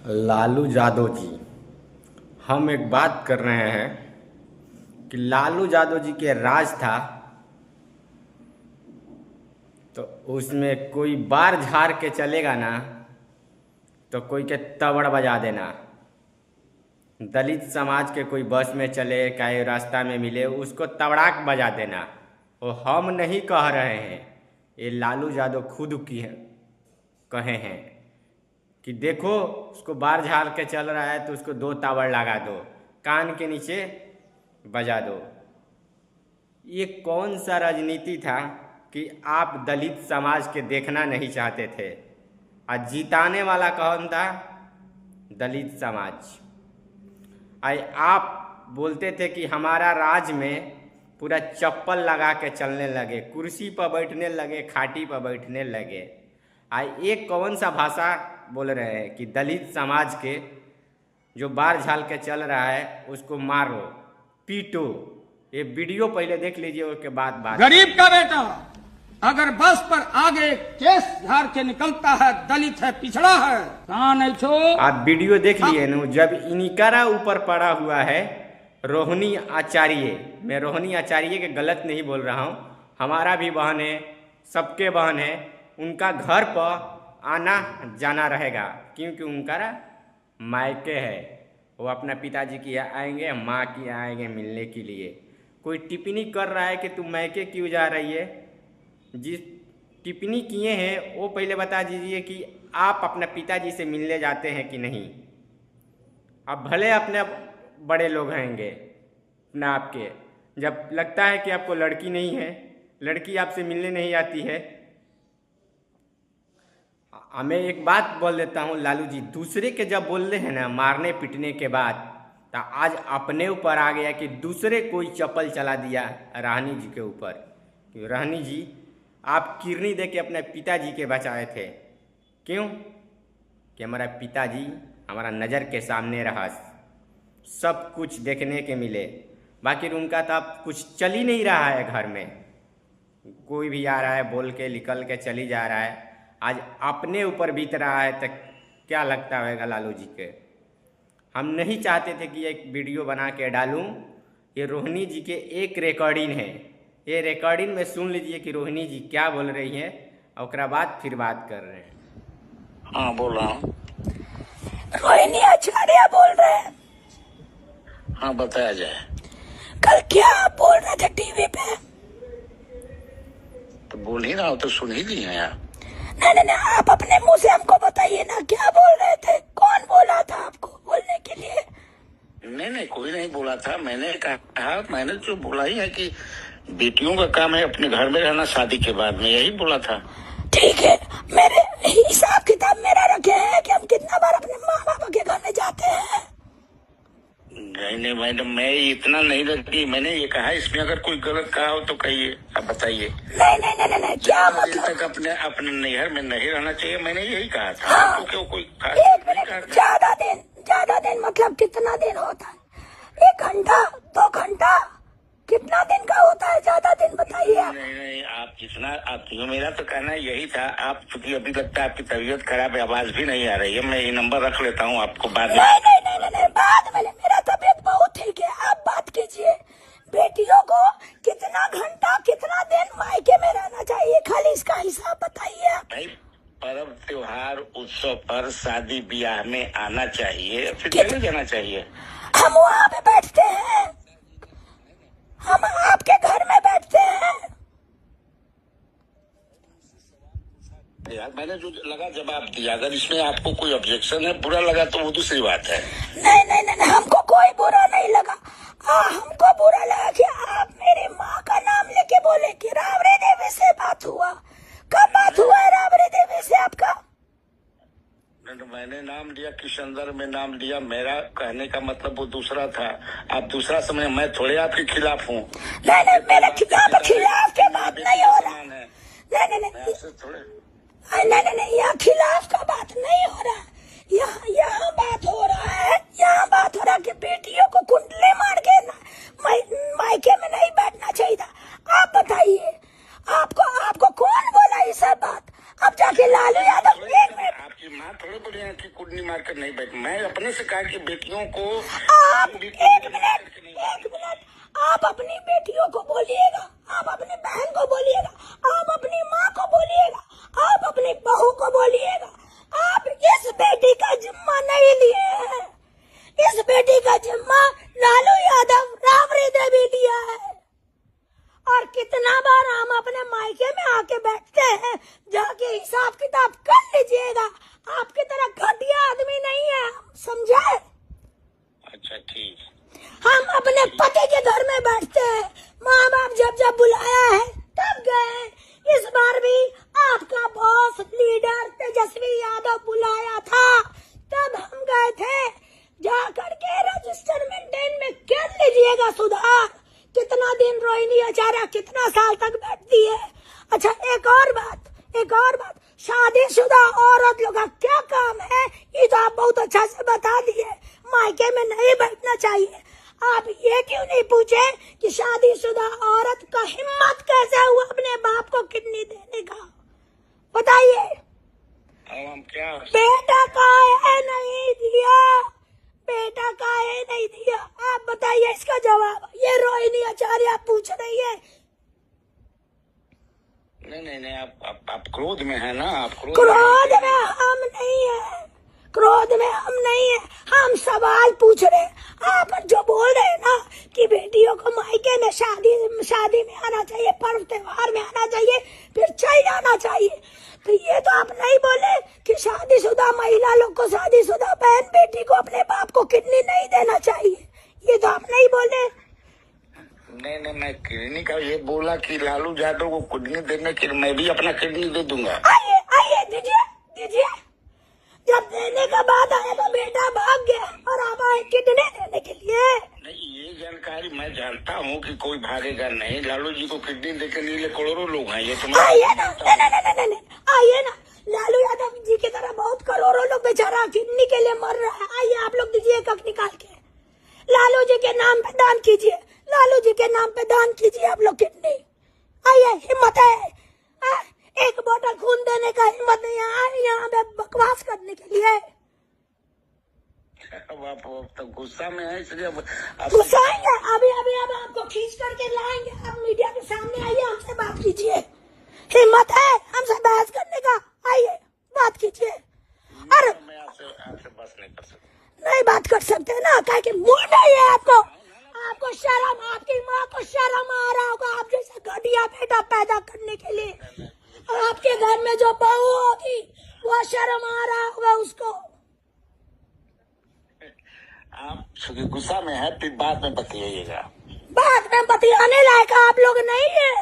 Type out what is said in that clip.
लालू यादव जी, हम एक बात कर रहे हैं कि लालू यादव जी के राज था तो उसमें कोई बार झाड़ के चलेगा ना तो कोई के तबड़ बजा देना। दलित समाज के कोई बस में चले चाहे रास्ता में मिले उसको तबड़ाक बजा देना। वो हम नहीं कह रहे हैं, ये लालू यादव खुद की है कहे हैं कि देखो उसको बार झाड़ के चल रहा है तो उसको 2 ताबड़ लगा दो, कान के नीचे बजा दो। ये कौन सा राजनीति था कि आप दलित समाज के देखना नहीं चाहते थे और जिताने वाला कौन था? दलित समाज। आप बोलते थे कि हमारा राज में पूरा चप्पल लगा के चलने लगे, कुर्सी पर बैठने लगे, खाटी पर बैठने लगे। एक कौन सा भाषा बोल रहे हैं कि दलित समाज के जो बार झाल के चल रहा है उसको मारो पीटो। ये वीडियो पहले देख लीजिए, उसके बाद बात। गरीब का बेटा अगर बस पर आगे केस झाड़ के निकलता है, दलित है, पिछड़ा है, कहाँ नहीं छो। आप वीडियो देख लिए न, जब इनकारा ऊपर पड़ा हुआ है रोहिणी आचार्य। मैं रोहिणी आचार्य के गलत नहीं बोल रहा हूँ, हमारा भी बहन है, सबके बहन है। उनका घर पर आना जाना रहेगा क्योंकि उनका मायके है। वो अपना पिताजी की आएंगे, माँ की आएंगे मिलने के लिए। कोई टिप्पणी कर रहा है कि तुम मायके क्यों जा रही है, जिस टिप्पणी किए हैं वो पहले बता दीजिए कि आप अपने पिताजी से मिलने जाते हैं कि नहीं। अब भले अपने बड़े लोग हैंगे अपने आपके, जब लगता है कि आपको लड़की नहीं है, लड़की आपसे मिलने नहीं आती है। मैं एक बात बोल देता हूँ लालू जी, दूसरे के जब बोल रहे हैं ना मारने पीटने के बाद, तो आज अपने ऊपर आ गया कि दूसरे कोई चप्पल चला दिया राहनी जी के ऊपर। कि राहनी जी आप किरनी दे के अपने पिताजी के बचाए थे, क्यों? कि हमारा पिताजी हमारा नज़र के सामने रहा, सब कुछ देखने के मिले। बाकी उनका तो अब कुछ चल ही नहीं रहा है घर में। कोई भी आ रहा है बोल के निकल के चली जा रहा है, आज अपने ऊपर बीत रहा है तो क्या लगता होगा लालू जी के। हम नहीं चाहते थे कि एक वीडियो बना के डालूं। ये रोहिणी जी के एक रिकॉर्डिंग है, ये रिकॉर्डिंग में सुन लीजिए कि रोहिणी जी क्या बोल रही हैं और उसके बाद फिर बात कर रहे हैं। हाँ बोल रहा हूँ। रोहिणी आचार्य बोल रहे हैं। हाँ बताया जाए। कल क्या आप बोल रहे थे टीवी पे? तो बोल ही रहा हूँ, तो सुन ही ली है यार। नहीं, आप अपने मुंह से हमको बताइए ना, क्या बोल रहे थे? कौन बोला था आपको बोलने के लिए? नहीं कोई नहीं बोला था। मैंने कहा, मैंने जो बोला ही है कि बेटियों का काम है अपने घर में रहना शादी के बाद में, यही बोला था। ठीक है, मेरे हिसाब किताब मेरा रखे हैं कि हम कितना बार अपने माँ बाप के घर में जाते हैं। नहीं मैडम, मैं इतना नहीं रखी। मैंने ये कहा इसमें अगर कोई गलत कहा हो तो कहिए, आप बताइए। नहीं, क्या मतलब? तक अपने नैहर में नहीं रहना चाहिए, मैंने यही कहा था। हाँ, तो क्यों कोई एक मिनट, ज्यादा दिन मतलब कितना दिन होता है? 1 घंटा 2 घंटा कितना दिन का होता है? ज्यादा दिन बताइए आप। नहीं आप जितना आप, मेरा तो कहना यही था। आप चूंकि अभी लगता है आपकी तबीयत खराब है, आवाज भी नहीं आ रही है, मैं ये नंबर रख लेता हूँ आपको बाद में। नहीं, बाद में मेरा तबीयत बहुत ठीक है, आप बात कीजिए। बेटियों को कितना घंटा कितना दिन मायके में रहना चाहिए, खाली इसका हिसाब बताइए आप। भाई पर्व त्योहार उत्सव पर शादी ब्याह में आना चाहिए, फिर चले जाना चाहिए। हम वहाँ पे बैठते हैं, हम आपके घर में बैठते हैं। यार मैंने जो लगा जवाब दिया, अगर इसमें आपको कोई ऑब्जेक्शन है, बुरा लगा तो वो दूसरी बात है। नहीं, हमको कोई बुरा नहीं लगा। हमको बुरा लगा कि आप मेरी माँ का नाम लेके बोले कि राबड़ी देवी से बात हुआ। कब बात हुआ है राबड़ी देवी से आपका? मैंने नाम लिया, किशनदर में नाम लिया। मेरा कहने का मतलब वो दूसरा था, आप दूसरा समय। मैं थोड़े आपके खिलाफ हूँ। नहीं, मेरे खिलाफ की बात नहीं हो रहा। नहीं, यहाँ खिलाफ का बात नहीं हो रहा। यहाँ बात हो रहा है, कि बेटियों को कुंडले मार के मायके में नहीं बैठना चाहिए था। आप बताइए, आपको कौन बोला ये सब बात? अब जाके लालू यादव, एक मिनट, आपकी माँ थोड़े बोली है कि कुंडली मारकर नहीं बैठ, मैं अपने से कहा कि बेटियों को आप भी एक कुंडली मार मिनट करके नहीं बैठ। एक मिनट, आप अपनी बेटियों को बोलिएगा, आप अपनी बहन को बोलिएगा, आप अपनी माँ को बोलिएगा, आप अपनी बहू को बोलिएगा। आप इस बेटी का जिम्मा नहीं लिए हैं, इस बेटी का जिम्मा लालू यादव, राबड़ी देवी लिया है। और कितना बार हम अपने मायके में आके बैठते हैं, जाके हिसाब किताब कर लीजिएगा। आपकी तरह घटिया आदमी नहीं है, समझे? अच्छा ठीक, हम अपने पति के घर में बैठते हैं, माँ बाप जब जब बुलाया है तब गए। इस बार भी आपका बॉस लीडर तेजस्वी यादव बुलाया था, तब हम गए थे। जा करके रजिस्टर मेंटेन में कर लीजिएगा सुधार। कितना दिन रोहिणी आचार्य कितना साल तक बैठती है। अच्छा एक और बात, शादीशुदा औरत लोग का क्या काम है ये तो आप बहुत अच्छा से बता दिए। मायके में नहीं बैठना चाहिए। आप ये क्यों नहीं पूछे कि शादीशुदा औरत का हिम्मत कैसे हुआ अपने बाप को किडनी देने का? बताइए। अब हम क्या, बेटा काहे नहीं दिया, बेटा काहे नहीं दिया, आप बताइए इसका जवाब। ये रोहिणी आचार्य पूछ रही है। नहीं आप क्रोध में है ना, आप क्रोध में हम नहीं है, क्रोध में हम नहीं है, हम सवाल पूछ रहे हैं। आप जो बोल रहे हैं ना कि बेटियों को मायके में शादी में आना चाहिए, पर्व त्योहार में आना चाहिए, फिर चल जाना चाहिए, तो ये तो आप नहीं बोले कि शादीशुदा महिला लोग को, शादीशुदा बहन बेटी को अपने बाप को किडनी नहीं देना चाहिए, ये तो आप नहीं बोले। नहीं मैं किडनी का ये बोला कि लालू यादव को किडनी देने के लिए मैं भी अपना किडनी दे दूंगा। आइए दीजिए। जब देने का बात आया तो बेटा भाग गया और आप आए किडनी देने के लिए। नहीं ये जानकारी मैं जानता हूँ कि कोई भागेगा नहीं, लालू जी को किडनी देकर लिए करोड़ों लोग हैं, ये तो आइए ना, नहीं, आइए ना। लालू यादव जी की तरह बहुत करोड़ों लोग बेचारा किडनी के लिए मर रहा है। आइए आप लोग दीजिए कक निकाल के, लालू जी के नाम पे दान कीजिए, लालू जी के नाम पे दान कीजिए आप लोग किडनी। आइए, हिम्मत है, एक बोतल खून देने का हिम्मत नहीं है यहाँ पे बकवास करने के लिए। अब आप तो गुस्सा में है इसलिए गुस्साएंगे, अभी अब आपको खींच करके लाएंगे। आप मीडिया के सामने आइए, हमसे बात कीजिए। हिम्मत है हमसे बहस करने का? आइए बात कीजिए। अरे मैं आपसे बस नहीं कर सकता। नहीं बात कर सकते ना, काहे कि मुंह नहीं है आपको शर्म, आपकी माँ को शर्म आ रहा होगा आप जैसा घटिया बेटा पैदा करने के लिए। और आपके घर में जो बहू होगी वो शर्म आ रहा होगा उसको। आप गुस्सा में है, फिर बाद में बतियाइएगा। बाद में बतियाने लायक आप लोग नहीं है।